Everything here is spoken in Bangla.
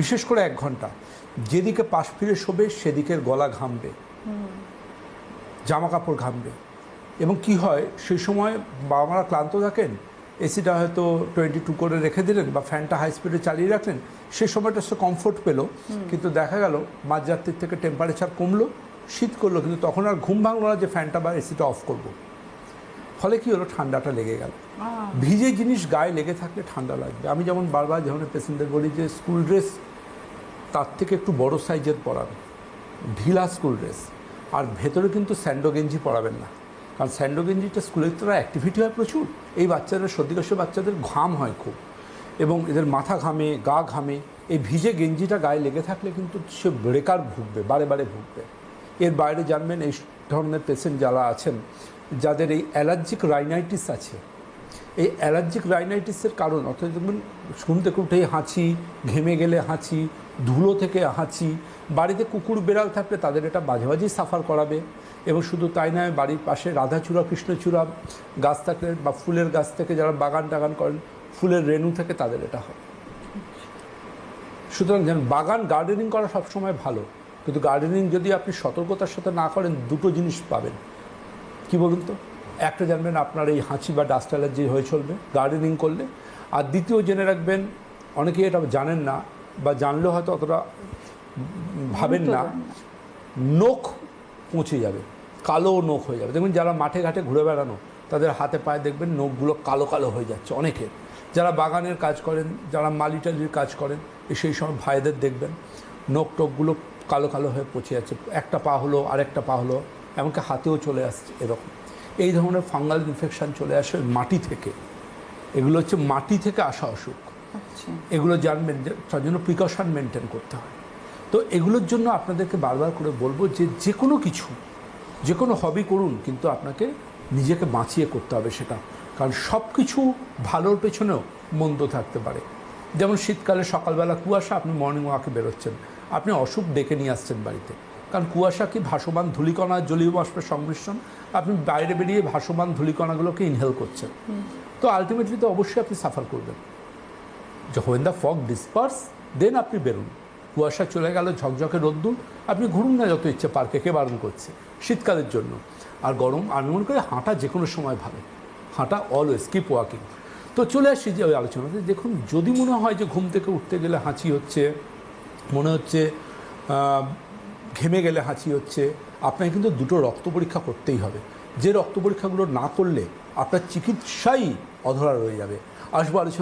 বিশেষ করে 1 ঘন্টা। যেদিকে পাশ ফিরে শোবে সেদিকের গলা ঘামবে, জামা কাপড় ঘামবে। এবং কি হয় সেই সময় বাবা মারা ক্লান্ত থাকেন, এসিটা হয়তো 22 করে রেখে দিলেন বা ফ্যানটা হাই স্পিডে চালিয়ে রাখলেন, সে সময়টা সে কমফোর্ট পেলো, কিন্তু দেখা গেল মাঝরাত্রির থেকে টেম্পারেচার কমলো, শীত করলো, কিন্তু তখন আর ঘুম ভাঙলো না যে ফ্যানটা বা এসিটা অফ করব। ফলে কি হলো, ঠান্ডাটা লেগে গেল। ভিজে জিনিস গায়ে লেগে থাকলে ঠান্ডা লাগবে। আমি যেমন বারবার যখন পেশেন্টদের বলি যে স্কুল ড্রেস তার থেকে একটু বড় সাইজের পরান, ঢিলা স্কুল ড্রেস, আর ভেতরে কিন্তু স্যান্ডো গেঞ্জি পরাবেন না, কারণ স্যান্ডো গেঞ্জিটা স্কুলের তো অ্যাক্টিভিটি হয় প্রচুর। এই বাচ্চাদের সর্দিকাশি বাচ্চাদের ঘাম হয় খুব, এবং এদের মাথা ঘামে, গা ঘামে। এই ভিজে গেঞ্জিটা গায়ে লেগে থাকলে কিন্তু সে ব্রেকার ভুগবে, বারে বারে ভুগবে। এর বাইরে জানবেন এই ধরনের পেশেন্ট যারা আছেন, যাদের এই অ্যালার্জিক রাইনাইটিস আছে, এই অ্যালার্জিক রাইনাইটিসের কারণ অর্থাৎ দেখবেন ঘুম থেকে উঠেই হাঁচি, ঘেমে গেলে হাঁচি, ধুলো থেকে হাঁচি, বাড়িতে কুকুর বেড়াল থাকলে তাদের এটা মাঝে মাঝেই সাফার করাবে। এবং শুধু তাই নয়, বাড়ির পাশে রাধাচূড়া, কৃষ্ণচূড়া গাছ থাকলে বা ফুলের গাছ থেকে যারা বাগান টাগান করেন, ফুলের রেণু থেকে তাদের এটা হয়। সুতরাং যেন বাগান গার্ডেনিং করা সবসময় ভালো, কিন্তু গার্ডেনিং যদি আপনি সতর্কতার সাথে না করেন, দুটো জিনিস পাবেন। কি বলুন তো, একটা জানবেন আপনার এই হাঁচি বা ডাস্ট অ্যালার্জি হয়ে চলবে গার্ডেনিং করলে, আর দ্বিতীয় জেনে রাখবেন, অনেকেই এটা জানেন না বা জানলেও হয়তো অতটা ভাবেন না, নখ পচে যাবে, কালো নখ হয়ে যাবে। দেখবেন যারা মাঠে ঘাটে ঘুরে বেড়ানো, তাদের হাতে পায়ে দেখবেন নখগুলো কালো কালো হয়ে যাচ্ছে অনেকের। যারা বাগানের কাজ করেন, যারা মালিটালির কাজ করেন, সেই সময় ভাইদের দেখবেন নখ টোকগুলো কালো কালো হয়ে পচে যাচ্ছে, একটা পা হলো, আরেকটা পা হলো, এমনকি হাতেও চলে আসছে এরকম। এই ধরনের ফাঙ্গাল ইনফেকশান চলে আসে মাটি থেকে। এগুলো হচ্ছে মাটি থেকে আসা অসুখ। এগুলো জানবেন, তার জন্য প্রিকশন মেনটেন করতে হয়। তো এগুলোর জন্য আপনাদেরকে বারবার করে বলবো যে যে কোনো কিছু, যে কোনো হবি করুন, কিন্তু আপনাকে নিজেকে বাঁচিয়ে করতে হবে সেটা, কারণ সব কিছু ভালোর পেছনেও মন্দ থাকতে পারে। যেমন শীতকালে সকালবেলা কুয়াশা, আপনি মর্নিং ওয়াকে বেরোচ্ছেন, আপনি অসুখ ডেকে নিয়ে আসছেন বাড়িতে, কারণ কুয়াশা কি ভাসমান ধূলিকণা, জলীয় বাষ্পের সংমিশ্রণ, আপনি বাইরে বেরিয়ে ভাসমান ধূলিকণাগুলোকে ইনহেল করছেন, তো আলটিমেটলি তো অবশ্যই আপনি সাফার করবেন। যখন দ্য ফগ ডিসপার্স, দেন আপনি বেরোন। কুয়াশা চলে গেল, ঝকঝকে রোদ্দুর, আপনি ঘুরুন না যত ইচ্ছে পার্কে, কে বারণ করছে শীতকালের জন্য। আর গরম, আমি মনে করি হাঁটা যে কোনো সময় ভালো, হাঁটা অলওয়েজ, কিপ ওয়াকিং। তো চলে আসছি যে ওই আলোচনাতে, দেখুন যদি মনে হয় যে ঘুম থেকে উঠতে গেলে হাঁচি হচ্ছে, মনে হচ্ছে ঘেমে গেলে হাঁচি হচ্ছে, আপনাকে কিন্তু দুটো রক্ত পরীক্ষা করতেই হবে। যে রক্ত পরীক্ষাগুলো না করলে আপনার চিকিৎসাই অধরা রয়ে যাবে। আসবো আলোচনা।